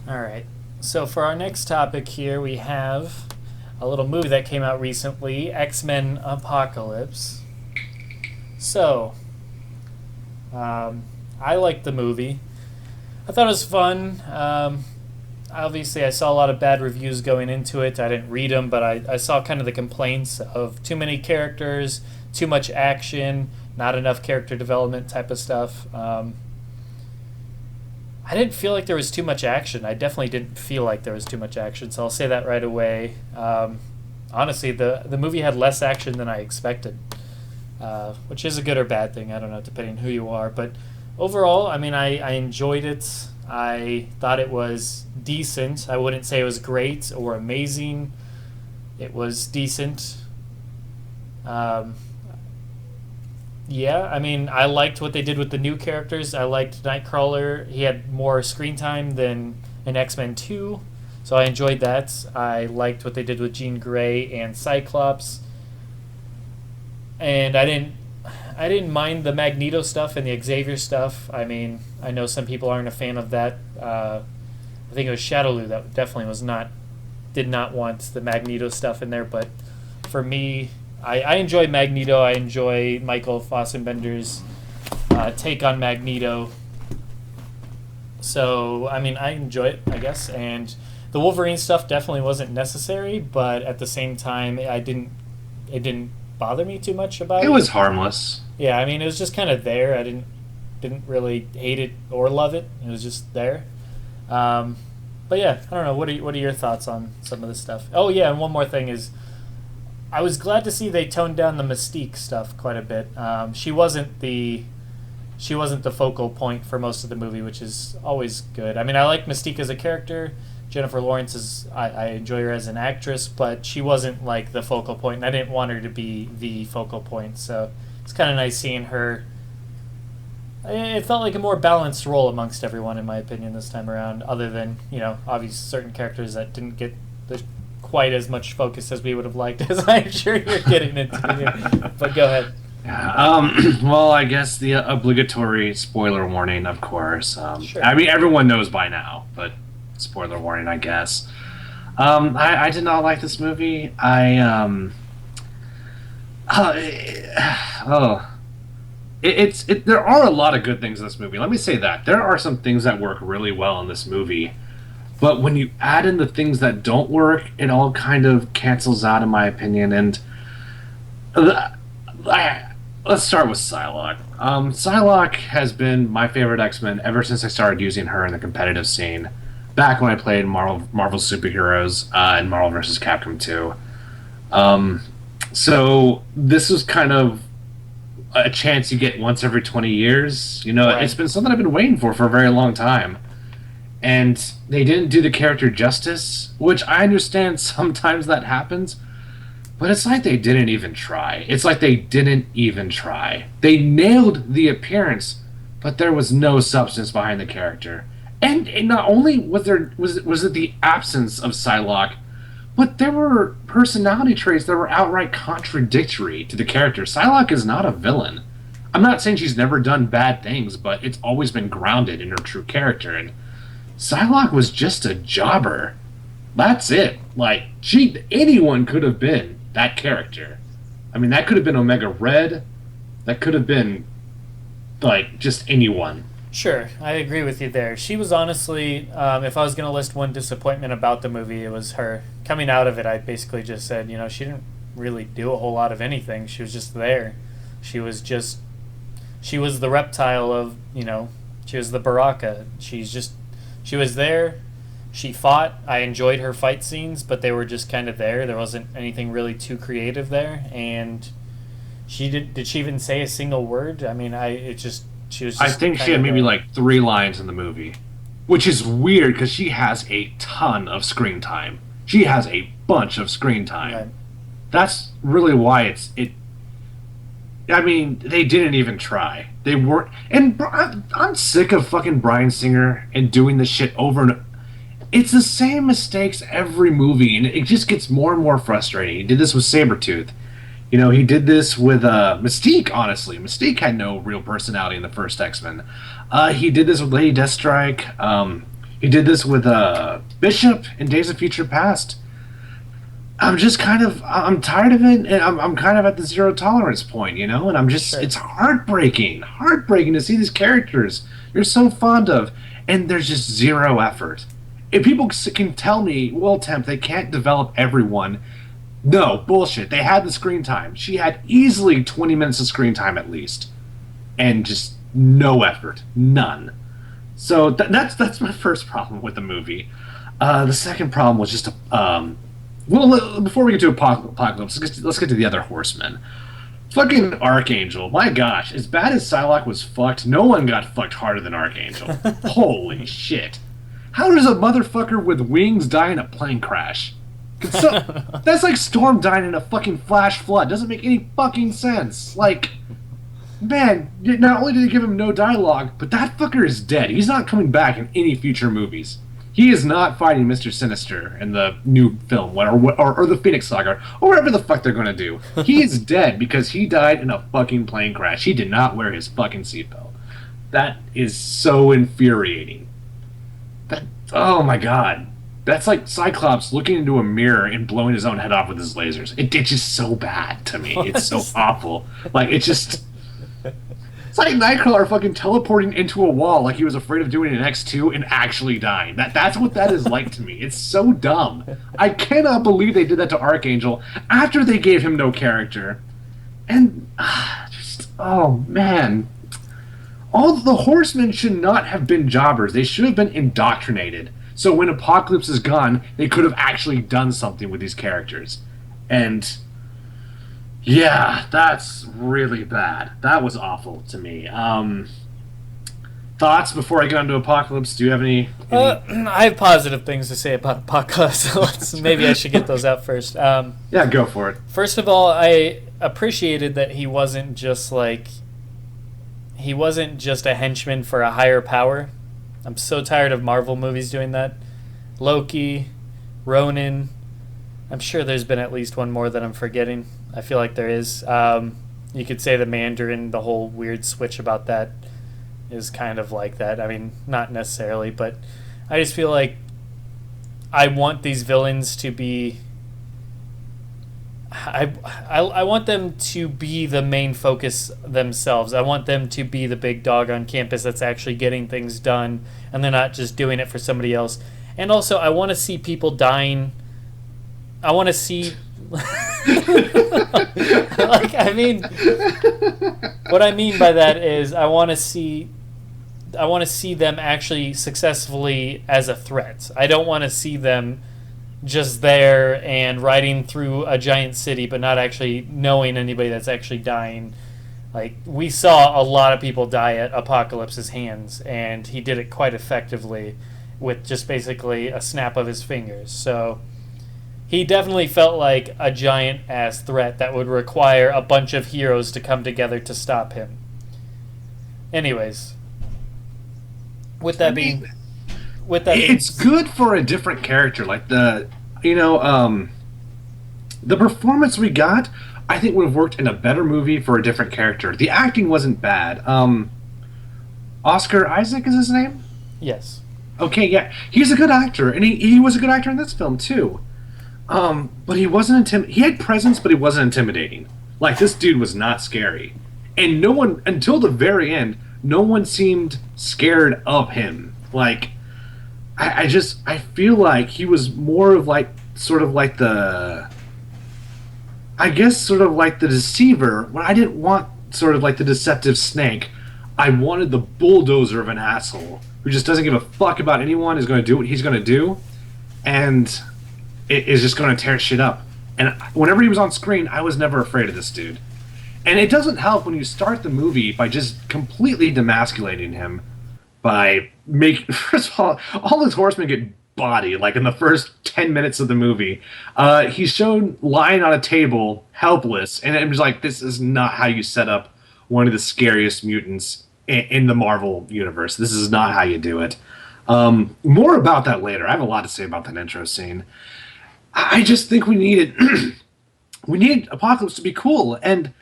All right. So for our next topic here, we have a little movie that came out recently, X-Men Apocalypse. So, um, I liked the movie. I thought it was fun. Obviously, I saw a lot of bad reviews going into it. I didn't read them, but I saw kind of the complaints of too many characters, too much action, not enough character development type of stuff. I didn't feel like there was too much action. I definitely didn't feel like there was too much action, so I'll say that right away. Honestly, the movie had less action than I expected, which is a good or bad thing. I don't know, depending on who you are. But overall, I mean, I enjoyed it. I thought it was decent. I wouldn't say it was great or amazing. It was decent. Um, yeah, I mean, I liked what they did with the new characters. I liked Nightcrawler. He had more screen time than in X Men 2, so I enjoyed that. I liked what they did with Jean Grey and Cyclops, and I didn't mind the Magneto stuff and the Xavier stuff. I mean, I know some people aren't a fan of that. I think it was Shadowloo that definitely was not did not want the Magneto stuff in there, but for me, I enjoy Magneto. I enjoy Michael Fassbender's take on Magneto. So, I mean, I enjoy it, I guess. And the Wolverine stuff definitely wasn't necessary, but at the same time, it didn't bother me too much about It it. was harmless. Yeah, I mean, it was just kind of there. I didn't really hate it or love it. It was just there. Um, but yeah, I don't know. What are your thoughts on some of this stuff? Oh yeah, and one more thing is I was glad to see they toned down the Mystique stuff quite a bit. She wasn't the focal point for most of the movie, which is always good. I mean, I like Mystique as a character. Jennifer Lawrence is I enjoy her as an actress, but she wasn't like the focal point, and I didn't want her to be the focal point. So it's kind of nice seeing her. It felt like a more balanced role amongst everyone, in my opinion, this time around. Other than obviously certain characters that didn't get the quite as much focus as we would have liked, as I'm sure you're getting into here. But go ahead. Yeah, well, I guess the obligatory spoiler warning, of course. Sure. I mean, everyone knows by now, but spoiler warning, I guess. I did not like this movie. Uh, oh, there are a lot of good things in this movie. Let me say that there are some things that work really well in this movie, but when you add in the things that don't work, it all kind of cancels out, in my opinion. And let's start with Psylocke. Psylocke has been my favorite X-Men ever since I started using her in the competitive scene. Back when I played Marvel superheroes in Marvel vs. Capcom 2. So this was kind of a chance you get once every 20 years. It's Right. been something I've been waiting for a very long time. And they didn't do the character justice, which I understand sometimes that happens, but it's like they didn't even try. It's like they didn't even try. They nailed the appearance, but there was no substance behind the character. And not only was it the absence of Psylocke, but there were personality traits that were outright contradictory to the character. Psylocke is not a villain. I'm not saying she's never done bad things, but it's always been grounded in her true character. And Psylocke was just a jobber. That's it. Like, anyone could have been that character. I mean, that could have been Omega Red. That could have been, like, just anyone. Sure, I agree with you there. She was honestly, if I was going to list one disappointment about the movie, it was her. Coming out of it, I basically just said, she didn't really do a whole lot of anything. She was just there. She was just, she was the reptile of, she was the Baraka. She was there. She fought. I enjoyed her fight scenes, but they were just kind of there. There wasn't anything really too creative there, and she did she even say a single word? I mean, she was I just think she kind had of maybe there. like 3 lines in the movie, which is weird because she has a ton of screen time. She has a bunch of screen time. Right. That's really why it. I mean, they didn't even try. They weren't. And I'm sick of fucking Bryan Singer and doing this shit over and. It's the same mistakes every movie, and it just gets more and more frustrating. He did this with Sabretooth. He did this with Mystique, honestly. Mystique had no real personality in the first X Men. He did this with Lady Deathstrike. He did this with Bishop in Days of Future Past. I'm tired of it, and I'm kind of at the zero tolerance point, you know. And Sure. it's heartbreaking to see these characters you're so fond of, and there's just zero effort. If people can tell me, well, Temp, they can't develop everyone. No, bullshit. They had the screen time. She had easily 20 minutes of screen time at least, and just no effort, none. So that's my first problem with the movie. The second problem was just well, before we get to Apocalypse, let's get to the other Horsemen. Fucking Archangel, my gosh, as bad as Psylocke was fucked, no one got fucked harder than Archangel. Holy shit. How does a motherfucker with wings die in a plane crash? That's like Storm dying in a fucking flash flood. Doesn't make any fucking sense. Like, man, not only did they give him no dialogue, but that fucker is dead. He's not coming back in any future movies. He is not fighting Mr. Sinister in the new film, or the Phoenix Saga, or whatever the fuck they're going to do. He is dead because he died in a fucking plane crash. He did not wear his fucking seatbelt. That is so infuriating. That, oh my god. That's like Cyclops looking into a mirror and blowing his own head off with his lasers. It's just so bad to me. It's so awful. Like, it's just... It's like Nightcrawler fucking teleporting into a wall like he was afraid of doing an X2 and actually dying. That's what that is like to me. It's so dumb. I cannot believe they did that to Archangel after they gave him no character. And just oh man. All the Horsemen should not have been jobbers. They should have been indoctrinated. So when Apocalypse is gone, they could have actually done something with these characters. And yeah, that's really bad. That was awful to me. Thoughts before I get on to Apocalypse? Do you have any? I have positive things to say about Apocalypse. So maybe I should get those out first. Yeah, go for it. First of all, I appreciated that he wasn't just a henchman for a higher power. I'm so tired of Marvel movies doing that. Loki, Ronin. I'm sure there's been at least one more that I'm forgetting. I feel like there is. You could say the Mandarin, the whole weird switch about that is kind of like that. I mean, not necessarily, but I just feel like I want these villains to be... I want them to be the main focus themselves. I want them to be the big dog on campus that's actually getting things done, and they're not just doing it for somebody else. And also, I want to see people dying. I want to see... what I mean by that is I want to see them actually successfully as a threat. I don't want to see them just there and riding through a giant city but not actually knowing anybody that's actually dying. Like, we saw a lot of people die at Apocalypse's hands, and he did it quite effectively with just basically a snap of his fingers. So he definitely felt like a giant-ass threat that would require a bunch of heroes to come together to stop him. Anyways, It's good for a different character. Like the performance we got, I think would have worked in a better movie for a different character. The acting wasn't bad. Oscar Isaac is his name? Yes. Okay, yeah. He's a good actor, and he was a good actor in this film, too. But he wasn't he had presence, but he wasn't intimidating. Like, this dude was not scary. And no one, until the very end, no one seemed scared of him. Like, I feel like he was more of like, sort of like the deceiver, when I didn't want sort of like the deceptive snake. I wanted the bulldozer of an asshole who just doesn't give a fuck about anyone, is going to do what he's going to do, and it is just going to tear shit up. And whenever he was on screen, I was never afraid of this dude. And it doesn't help when you start the movie by just completely demasculating him by making... First of all those horsemen get bodied, like in the first 10 minutes of the movie. He's shown lying on a table, helpless, and it was like, this is not how you set up one of the scariest mutants in the Marvel universe. This is not how you do it. More about that later. I have a lot to say about that intro scene. I just think we needed Apocalypse to be cool, and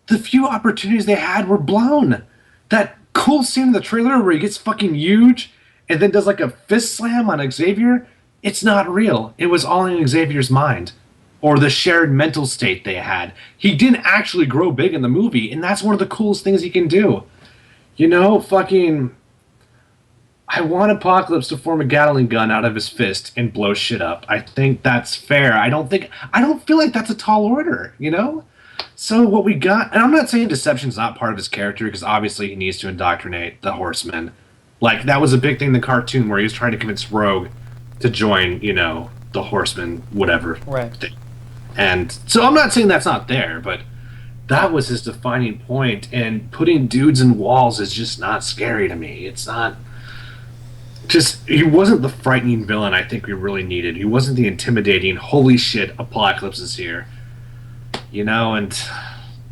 the few opportunities they had were blown. That cool scene in the trailer where he gets fucking huge and then does like a fist slam on Xavier, it's not real. It was all in Xavier's mind or the shared mental state they had. He didn't actually grow big in the movie, and that's one of the coolest things he can do. Fucking. I want Apocalypse to form a Gatling gun out of his fist and blow shit up. I think that's fair. I don't feel like that's a tall order. So what we got, and I'm not saying Deception's not part of his character, because obviously he needs to indoctrinate the Horsemen. Like, that was a big thing in the cartoon where he was trying to convince Rogue to join, the Horsemen, whatever. Right. Thing. And so I'm not saying that's not there, but that was his defining point, and putting dudes in walls is just not scary to me. It's not... Just, he wasn't the frightening villain I think we really needed. He wasn't the intimidating, holy shit, Apocalypse is here. And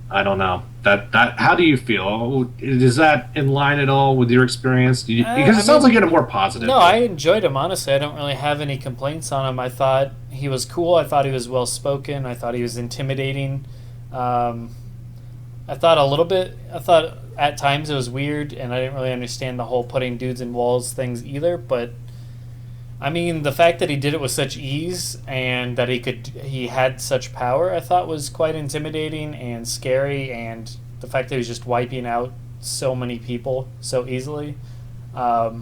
I don't know. That how do you feel? Is that in line at all with your experience? Because it sounds like you had a more positive. No, I enjoyed him, honestly. I don't really have any complaints on him. I thought he was cool. I thought he was well spoken. I thought he was intimidating. I thought at times it was weird, and I didn't really understand the whole putting dudes in walls things either, but I mean, the fact that he did it with such ease and that he had such power, I thought was quite intimidating and scary, and the fact that he was just wiping out so many people so easily. I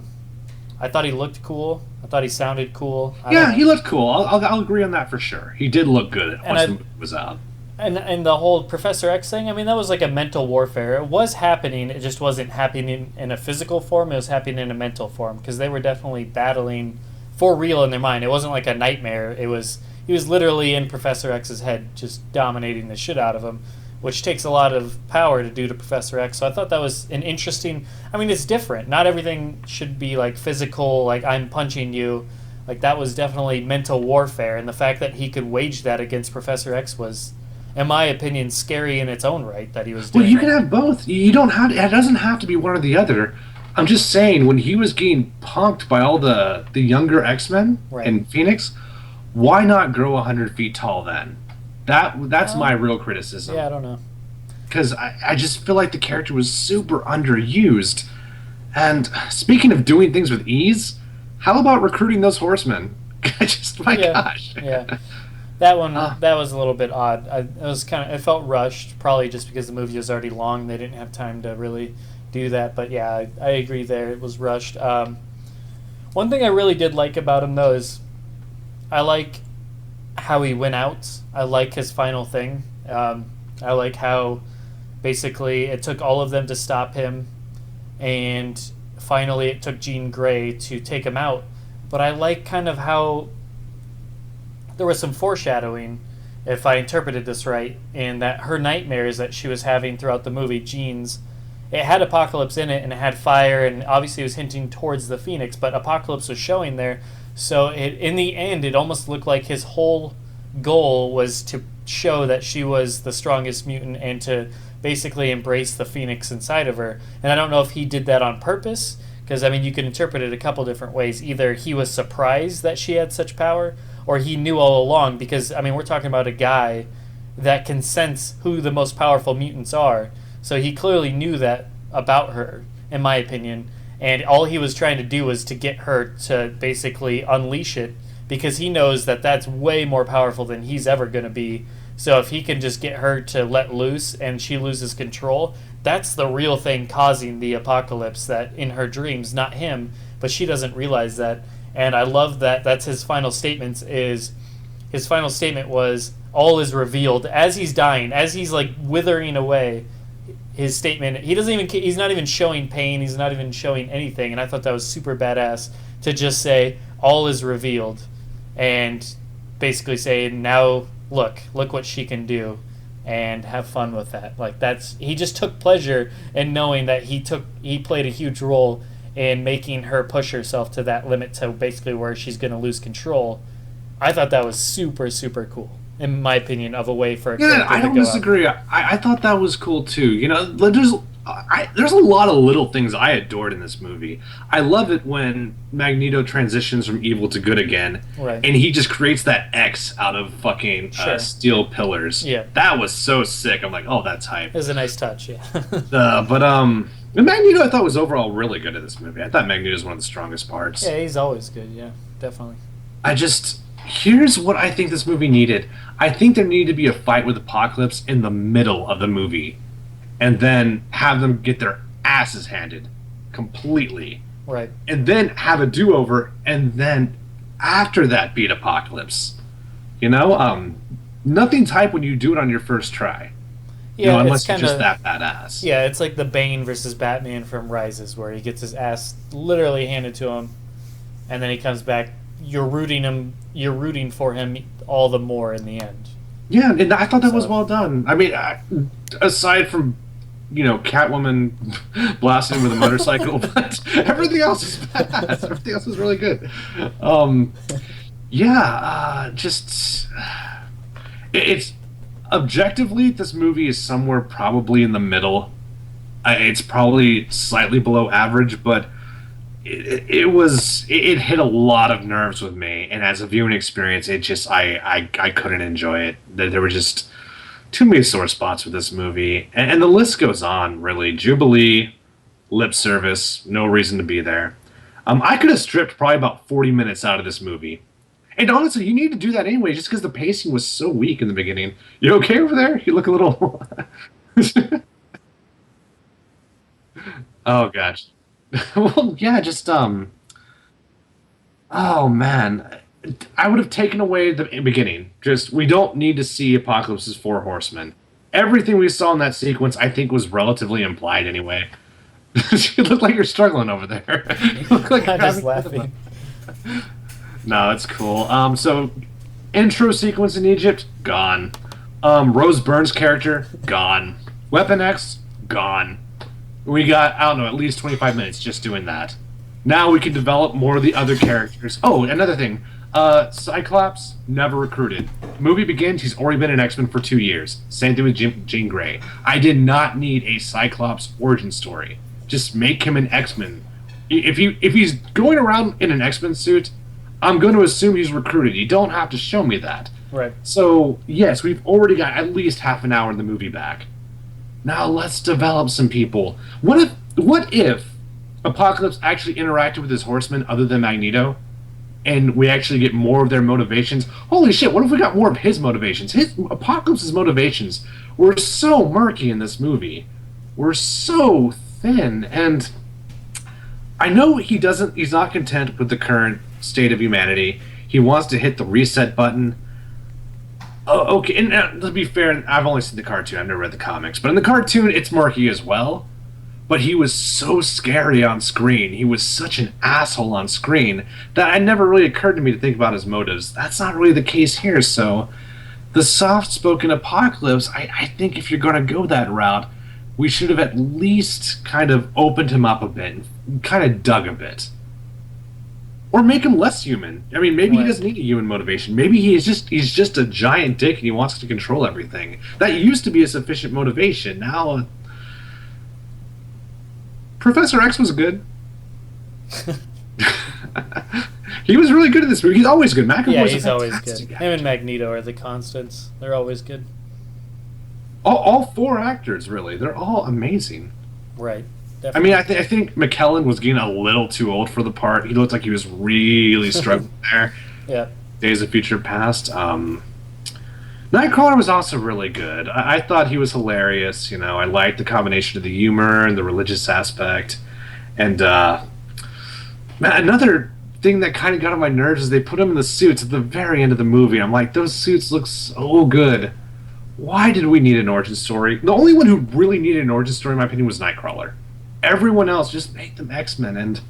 thought he looked cool. I thought he sounded cool. Yeah, he looked cool. I'll agree on that for sure. He did look good once the movie was out. And the whole Professor X thing, I mean, that was like a mental warfare. It was happening. It just wasn't happening in a physical form. It was happening in a mental form, because they were definitely battling for real in their mind. It wasn't like a nightmare. He was literally in Professor X's head, just dominating the shit out of him, which takes a lot of power to do to Professor X. So I thought that was an interesting... I mean, it's different. Not everything should be like physical, like I'm punching you. Like, that was definitely mental warfare, and the fact that he could wage that against Professor X was, in my opinion, scary in its own right that he was doing. Well, you can have both. You don't have it doesn't have to be one or the other. I'm just saying, when he was getting punked by all the younger X-Men and Phoenix, why not grow 100 feet tall then? That's my real criticism. Yeah, I don't know. Because I just feel like the character was super underused. And speaking of doing things with ease, how about recruiting those horsemen? Gosh. Yeah. That one, that was a little bit odd. It felt rushed, probably just because the movie was already long. They didn't have time to really do that. But yeah, I agree there. It was rushed. One thing I really did like about him, though, is I like how he went out. I like his final thing. I like how basically it took all of them to stop him, and finally it took Jean Grey to take him out. But I like kind of how there was some foreshadowing, if I interpreted this right, in that her nightmares that she was having throughout the movie, Jean's, it had Apocalypse in it, and it had fire, and obviously it was hinting towards the Phoenix, but Apocalypse was showing there. So in the end, it almost looked like his whole goal was to show that she was the strongest mutant and to basically embrace the Phoenix inside of her. And I don't know if he did that on purpose, because, I mean, you can interpret it a couple different ways. Either he was surprised that she had such power, or he knew all along, because, I mean, we're talking about a guy that can sense who the most powerful mutants are. So he clearly knew that about her, in my opinion. And all he was trying to do was to get her to basically unleash it, because he knows that that's way more powerful than he's ever going to be. So if he can just get her to let loose and she loses control, that's the real thing causing the apocalypse that in her dreams, not him, but she doesn't realize that. And I love that that's his final statement. His final statement was, all is revealed. As he's dying, as he's like withering away, his statement, he's not even showing pain, he's not even showing anything. And I thought that was super badass to just say, all is revealed, and basically say, now look what she can do, and have fun with that. Like, he just took pleasure in knowing that he played a huge role in making her push herself to that limit, to basically where she's going to lose control. I thought that was super, super cool, in my opinion, of a way for a character to go I don't disagree. I thought that was cool too. There's a lot of little things I adored in this movie. I love it when Magneto transitions from evil to good again, right, and he just creates that X out of fucking steel pillars. Yeah, that was so sick. I'm like, oh, that's hype. It was a nice touch. Yeah. And Magneto, I thought was overall really good in this movie. I thought Magneto was one of the strongest parts. Yeah, he's always good. Yeah, definitely. I just here's what I think this movie needed. I think there needed to be a fight with Apocalypse in the middle of the movie, and then have them get their asses handed completely, Right. and then have a do-over, and then after that beat Apocalypse. You know, nothing type when you do it on your first try. You know, Yeah, it's unless you're kind just of that badass. yeah, it's like the Bane versus Batman from Rises, where he gets his ass literally handed to him, and then he comes back. You're rooting for him all the more in the end. Yeah, and I thought that was So well done. I mean, aside from Catwoman blasting with a motorcycle, but everything else is badass. Everything else is really good. Um, yeah, just it's objectively this movie is somewhere probably in the middle. It's probably slightly below average, but it hit a lot of nerves with me, and as a viewing experience, it just I couldn't enjoy it. There were just too many sore spots with this movie, and the list goes on. Really, Jubilee, lip service, no reason to be there. I could have stripped probably about 40 minutes out of this movie. And honestly, you need to do that anyway, just because the pacing was so weak in the beginning. You okay over there? You look a little. Oh gosh. Well, yeah, just oh man, I would have taken away the beginning. Just we don't need to see Apocalypse's four horsemen. Everything we saw in that sequence, I think, was relatively implied anyway. You look like you're struggling over there. You look like you're I'm just having laughing. No, that's cool. So intro sequence in Egypt, gone. Rose Byrne's character, gone. Weapon X, gone. We got, I don't know, at least 25 minutes just doing that. Now we can develop more of the other characters. Oh, another thing. Cyclops, never recruited. Movie begins, he's already been an X-Men for 2 years. Same thing with Jean Grey. I did not need a Cyclops origin story. Just make him an X-Men. If he's going around in an X-Men suit, I'm going to assume he's recruited. You don't have to show me that. Right. So, yes, we've already got at least half an hour in the movie back. Now let's develop some people. What if Apocalypse actually interacted with his horsemen other than Magneto, and we actually get more of their motivations? Holy shit, what if we got more of his motivations? Apocalypse's motivations were so murky in this movie. Were so thin, and I know he's not content with the current state of humanity. He wants to hit the reset button. Oh, okay, and to be fair, I've only seen the cartoon. I've never read the comics. But in the cartoon, it's murky as well. But he was so scary on screen. He was such an asshole on screen that it never really occurred to me to think about his motives. That's not really the case here, so the soft-spoken Apocalypse, I think if you're going to go that route, we should have at least kind of opened him up a bit, and kind of dug a bit. Or make him less human. I mean, maybe he Right. doesn't need a human motivation. Maybe he's just a giant dick and he wants to control everything. That used to be a sufficient motivation. Now, Professor X was good. He was really good in this movie. He's always good. McAvoy's Yeah, a he's always good. fantastic Him actor. and Magneto are the constants. They're always good. All four actors, really, they're all amazing. Right. I mean, Definitely. I think McKellen was getting a little too old for the part. He looked like he was really struggling there. Yeah. Days of Future Past. Nightcrawler was also really good. I thought he was hilarious. You know, I liked the combination of the humor and the religious aspect. And man, another thing that kind of got on my nerves is they put him in the suits at the very end of the movie. I'm like, those suits look so good. Why did we need an origin story? The only one who really needed an origin story, in my opinion, was Nightcrawler. Everyone else, just make them X-Men, and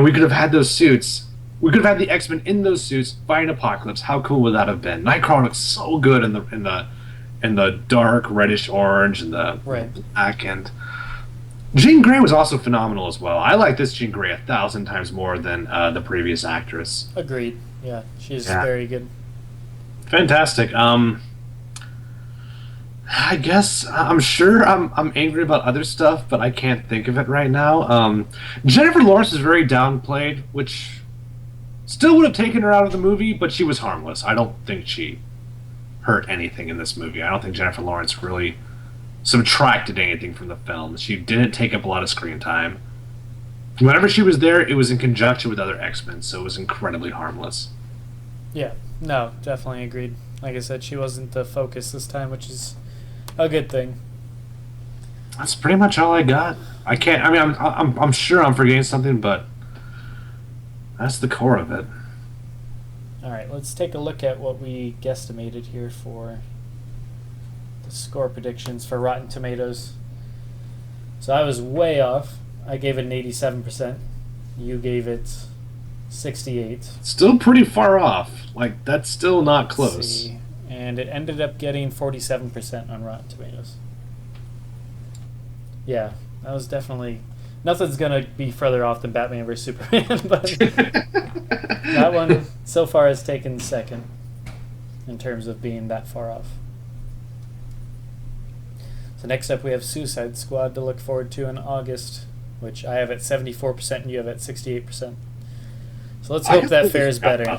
we could have had those suits. We could have had the X-Men in those suits fighting Apocalypse. How cool would that have been? Nightcrawler looks so good in the dark reddish orange and the Right. black, and Jean Grey was also phenomenal as well. I like this Jean Grey 1,000 times more than the previous actress. Agreed. Yeah, she's Yeah. very good. Fantastic. I guess I'm sure I'm angry about other stuff, but I can't think of it right now. Jennifer Lawrence is very downplayed, which still would have taken her out of the movie, but she was harmless. I don't think she hurt anything in this movie. I don't think Jennifer Lawrence really subtracted anything from the film. She didn't take up a lot of screen time. Whenever she was there, it was in conjunction with other X-Men, so it was incredibly harmless. Yeah, no, definitely agreed. Like I said, she wasn't the focus this time, which is a good thing. That's pretty much all I got. I can't. I mean, I'm sure I'm forgetting something, but that's the core of it. All right, let's take a look at what we guesstimated here for the score predictions for Rotten Tomatoes. So I was way off. I gave it an 87%. You gave it 68. Still pretty far off. Like, that's still not Let's close. see. And it ended up getting 47% on Rotten Tomatoes. Yeah, that was definitely... Nothing's going to be further off than Batman vs. Superman, but that one so far has taken second in terms of being that far off. So next up we have Suicide Squad to look forward to in August, which I have at 74% and you have at 68%. So let's hope that fares better.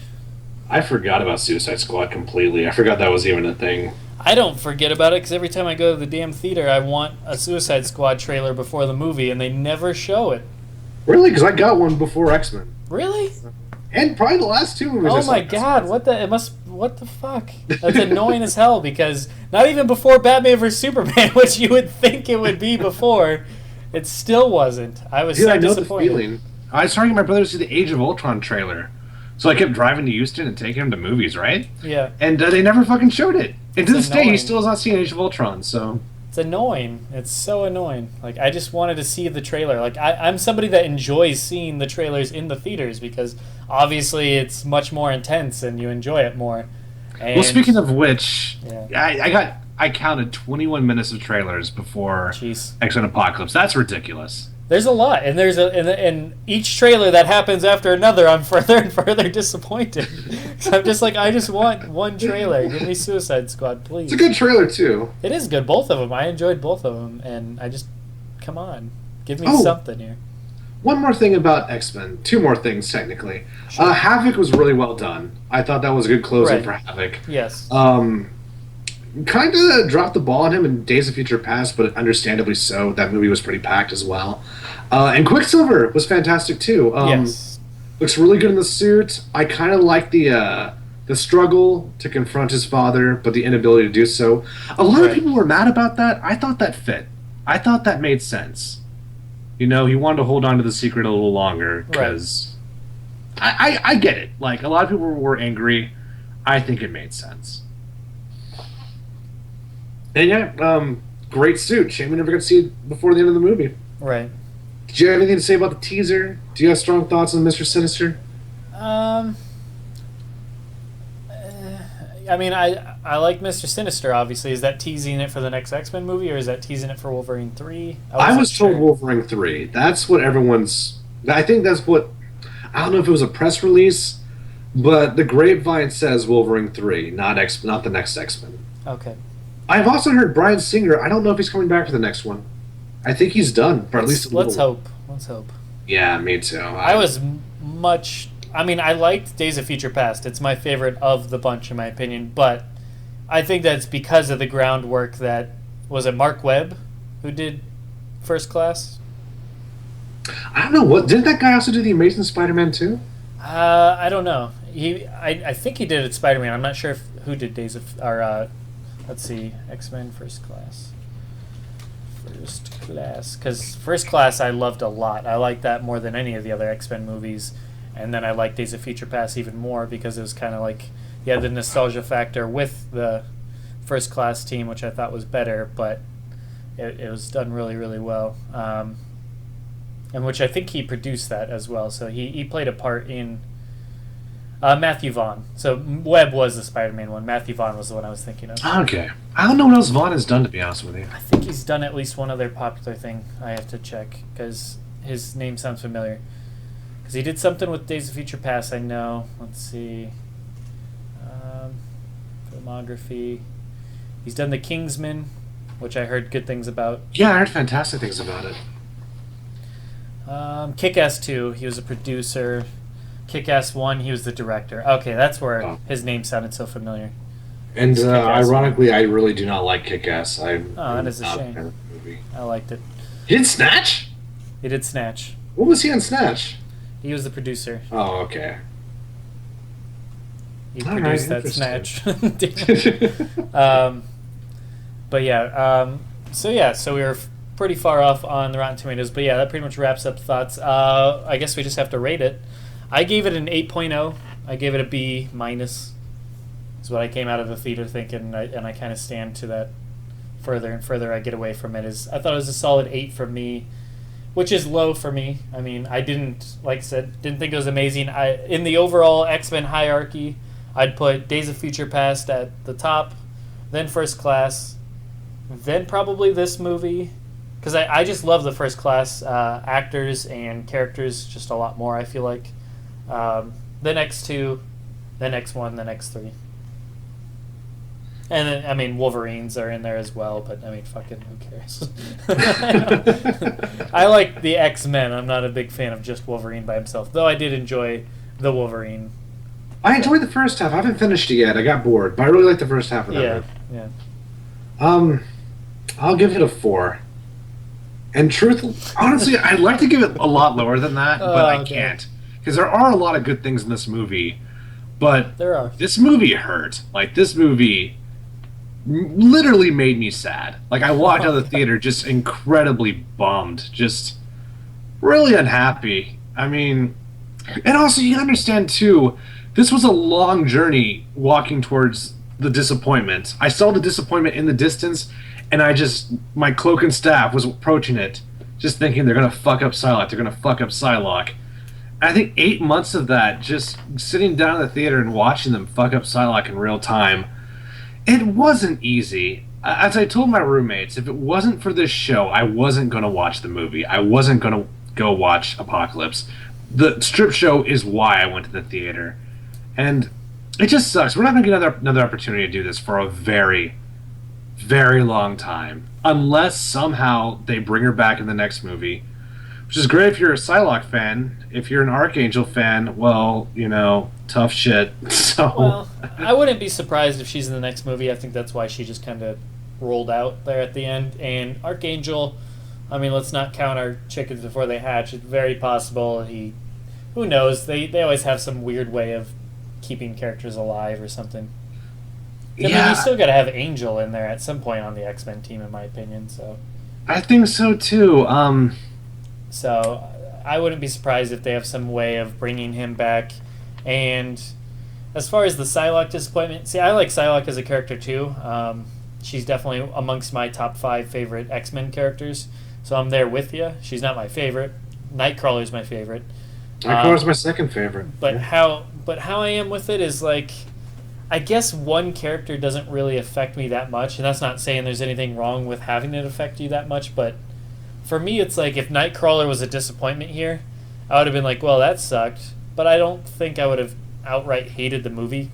I forgot about Suicide Squad completely. I forgot that was even a thing. I don't forget about it because every time I go to the damn theater, I want a Suicide Squad trailer before the movie, and they never show it. Really? Because I got one before X-Men. Really? And probably the last two movies. Oh my god! What the fuck? That's annoying as hell because not even before Batman vs Superman, which you would think it would be before, it still wasn't. I was so disappointed. The feeling. I was trying to get my brother to see the Age of Ultron trailer, so I kept driving to Houston and taking him to movies, right? Yeah. And they never fucking showed it. And to It's this day, he annoying. still has not seen Age of Ultron. So It's annoying. It's so annoying. Like, I just wanted to see the trailer. Like, I'm somebody that enjoys seeing the trailers in the theaters because obviously it's much more intense and you enjoy it more. And, well, speaking of which, yeah. I counted 21 minutes of trailers before Jeez. X-Men Apocalypse. That's ridiculous. There's a lot, and and each trailer that happens after another, I'm further and further disappointed. So I'm just like, I just want one trailer. Give me Suicide Squad, please. It's a good trailer too. It is good, both of them. I enjoyed both of them, and I just, come on, give me something here. One more thing about X-Men. Two more things, technically. Sure. Havoc was really well done. I thought that was a good closing Right. for Havoc. Yes. Kind of dropped the ball on him in Days of Future Past, but understandably so. That movie was pretty packed as well. And Quicksilver was fantastic too. Yes. Looks really good in the suit. I kind of like the struggle to confront his father, but the inability to do so. A lot of people were mad about that. I thought that fit. I thought that made sense. You know, he wanted to hold on to the secret a little longer because I get it. Like, a lot of people were angry. I think it made sense. And yeah, great suit. Shame we never got to see it before the end of the movie. Right. Did you have anything to say about the teaser? Do you have strong thoughts on Mr. Sinister? I mean, I like Mr. Sinister, obviously. Is that teasing it for the next X-Men movie, or is that teasing it for Wolverine 3? I was told Wolverine 3. That's what everyone's... I think that's what... I don't know if it was a press release, but the grapevine says Wolverine 3, not the next X-Men. Okay. I've also heard Bryan Singer. I don't know if he's coming back for the next one. I think he's done, for at least a little. Let's hope. Let's hope. Yeah, me too. I was much... I mean, I liked Days of Future Past. It's my favorite of the bunch, in my opinion. But I think that's because of the groundwork that... Was it Mark Webb who did First Class? I don't know. What didn't that guy also do the Amazing Spider-Man too? I don't know. I think he did it Spider-Man. I'm not sure who did Days of... let's see. X-Men First Class. First Class. Because First Class I loved a lot. I liked that more than any of the other X-Men movies. And then I liked Days of Future Past even more because it was kind of like... You had the nostalgia factor with the First Class team, which I thought was better, but it was done really, really well. And which I think he produced that as well. So he played a part in... Matthew Vaughn. So Webb was the Spider-Man one. Matthew Vaughn was the one I was thinking of. Okay. I don't know what else Vaughn has done, to be honest with you. I think he's done at least one other popular thing. I have to check because his name sounds familiar. Because he did something with Days of Future Past, I know. Let's see. Filmography. He's done The Kingsman, which I heard good things about. Yeah, I heard fantastic things about it. Kick-Ass 2, he was a producer. Kick-Ass 1, he was the director. Okay, that's where his name sounded so familiar. And This Kick-Ass movie. ironically, I really do not like Kick-Ass. Oh, that I'm is a not a shame. fan of the movie. I liked it. He did Snatch? He did Snatch. What was he on Snatch? He was the producer. Oh, okay. He All right, produced that interesting. Snatch. um, but yeah, so we were pretty far off on the Rotten Tomatoes. But yeah, that pretty much wraps up thoughts. I guess we just have to rate it. I gave it an 8.0. I gave it a B minus. Is what I came out of the theater thinking, and I kind of stand to that. Further and further I get away from it, is I thought it was a solid 8 from me, which is low for me. I mean, I didn't, like I said, didn't think it was amazing. In the overall X-Men hierarchy, I'd put Days of Future Past at the top, then First Class, then probably this movie, because I just love the First Class actors and characters just a lot more, I feel like. Then X2, then X1, then X3. And then, I mean, Wolverines are in there as well, but I mean, fucking, who cares? I like the X-Men. I'm not a big fan of just Wolverine by himself, though I did enjoy the Wolverine. I enjoyed the first half. I haven't finished it yet. I got bored, but I really liked the first half of that Yeah, movie. yeah. Um, I'll give it a 4. And honestly, I'd like to give it a lot lower than that, but I Okay. can't. Because there are a lot of good things in this movie, but There are. this movie hurt. Like, this movie literally made me sad. Like, I walked out of the theater just incredibly bummed, just really unhappy. I mean, and also you understand too, this was a long journey walking towards the disappointment. I saw the disappointment in the distance, and my cloak and staff was approaching it, just thinking they're gonna fuck up Psylocke, they're gonna fuck up Psylocke. I think 8 months of that, just sitting down in the theater and watching them fuck up Psylocke in real time, it wasn't easy. As I told my roommates, if it wasn't for this show, I wasn't going to watch the movie. I wasn't going to go watch Apocalypse. The strip show is why I went to the theater. And it just sucks. We're not going to get another opportunity to do this for a very, very long time. Unless somehow they bring her back in the next movie. Which is great if you're a Psylocke fan. If you're an Archangel fan, well, tough shit. So. Well, I wouldn't be surprised if she's in the next movie. I think that's why she just kind of rolled out there at the end. And Archangel, I mean, let's not count our chickens before they hatch. It's very possible who knows? They always have some weird way of keeping characters alive or something. I mean, you still got to have Angel in there at some point on the X-Men team, in my opinion. So I think so too. So I wouldn't be surprised if they have some way of bringing him back. And as far as the Psylocke disappointment, see, I like Psylocke as a character too. She's definitely amongst my top 5 favorite X-Men characters. So I'm there with you. She's not my favorite. Nightcrawler's my favorite. Nightcrawler's my second favorite. But how I am with it is like, I guess one character doesn't really affect me that much, and that's not saying there's anything wrong with having it affect you that much, but for me, it's like if Nightcrawler was a disappointment here, I would have been like, well, that sucked. But I don't think I would have outright hated the movie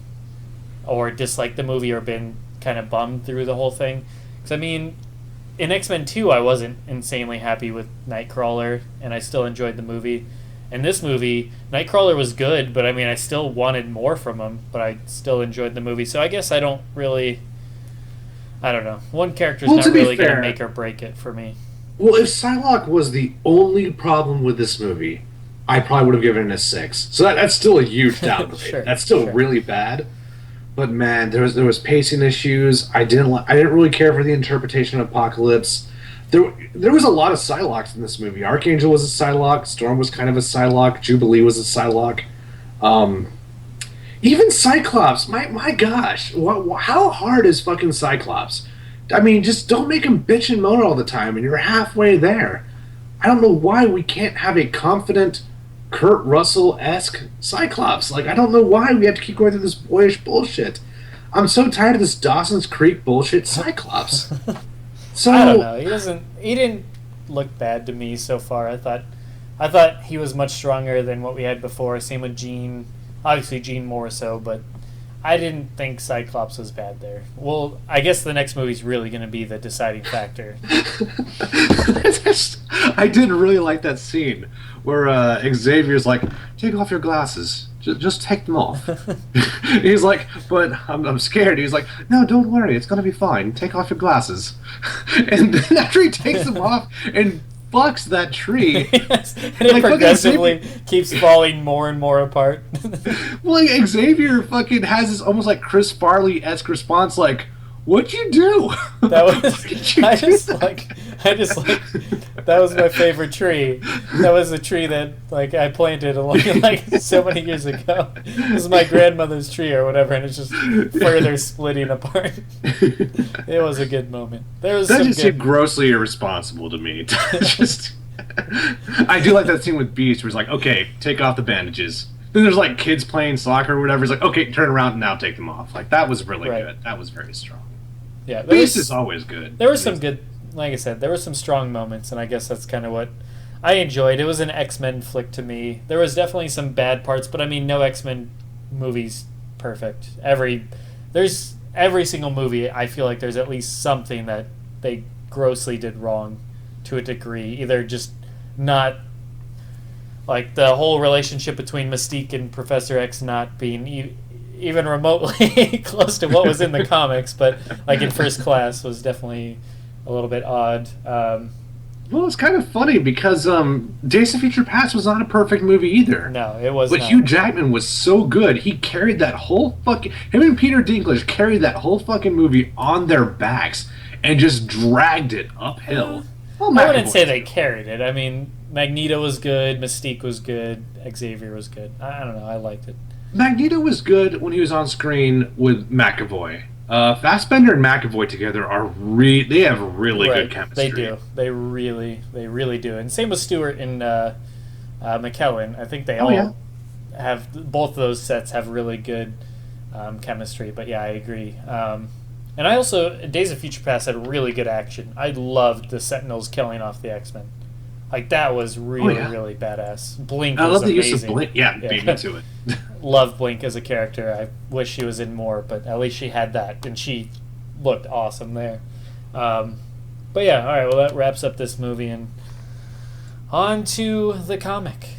or disliked the movie or been kind of bummed through the whole thing. Because, I mean, in X-Men 2, I wasn't insanely happy with Nightcrawler, and I still enjoyed the movie. In this movie, Nightcrawler was good, but I mean, I still wanted more from him, but I still enjoyed the movie. So I guess I don't know. One character's not really going to make or break it for me. Well, if Psylocke was the only problem with this movie, I probably would have given it a 6. So that's still a huge downgrade. Sure, that's still really bad. But man, there was pacing issues. I didn't really care for the interpretation of Apocalypse. There was a lot of Psylocks in this movie. Archangel was a Psylocke. Storm was kind of a Psylocke. Jubilee was a Psylocke. Even Cyclops. My gosh, how hard is fucking Cyclops? I mean, just don't make him bitch and moan all the time, and you're halfway there. I don't know why we can't have a confident, Kurt Russell-esque Cyclops. Like, I don't know why we have to keep going through this boyish bullshit. I'm so tired of this Dawson's Creek bullshit Cyclops. So I don't know. He didn't look bad to me so far. I thought he was much stronger than what we had before. Same with Jean. Obviously, Jean more so, but I didn't think Cyclops was bad there. Well, I guess the next movie's really going to be the deciding factor. I did really like that scene where Xavier's like, "Take off your glasses. Just take them off. He's like, but I'm scared. He's like, no, don't worry, it's gonna be fine. Take off your glasses. And then after he takes them off and fucks that tree, Yes, and it like progressively keeps falling more and more apart. well, like Xavier fucking has this almost like Chris Farley-esque response, like, "What'd you do? That What was did you I do just that?" like that was my favorite tree. That was a tree that like I planted like so many years ago. This is my grandmother's tree or whatever, and it's just further splitting apart. It was a good moment. There was That some just good. seemed grossly irresponsible to me. Just, I do like that scene with Beast, where he's like, "Okay, take off the bandages." Then there's like kids playing soccer or whatever. He's like, "Okay, turn around and now take them off." Like that was really Right. good. That was very strong. Yeah, Beast is always good. there were some good, like I said, there were some strong moments, and I guess that's kind of what I enjoyed. It was an X-Men flick to me. There was definitely some bad parts, but I mean, no X-Men movie's perfect. Every single movie, I feel like there's at least something that they grossly did wrong to a degree. Either just not like the whole relationship between Mystique and Professor X not being even remotely close to what was in the comics, but like in First Class was definitely a little bit odd. Well, it's kind of funny because Days of Future Past was not a perfect movie either. No, it was But not. Hugh Jackman was so good. He carried that whole fucking... Him and Peter Dinklage carried that whole fucking movie on their backs and just dragged it uphill. Well, I wouldn't McAvoy say was they good. carried it. I mean, Magneto was good, Mystique was good, Xavier was good. I don't know, I liked it. Magneto was good when he was on screen with McAvoy. Fassbender and McAvoy together are they have really good chemistry. They do. They really do. And same with Stewart and McKellen. I think they all yeah. have both of those sets have really good chemistry. But yeah, I agree. And I also Days of Future Past had really good action. I loved the Sentinels killing off the X-Men. Like that was really badass. Blink I was love the amazing. use of Blink. Yeah, beat me to it. Love Blink as a character. I wish she was in more, but at least she had that, and she looked awesome there. But yeah, all right. Well, that wraps up this movie, and on to the comic.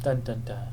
Dun dun dun.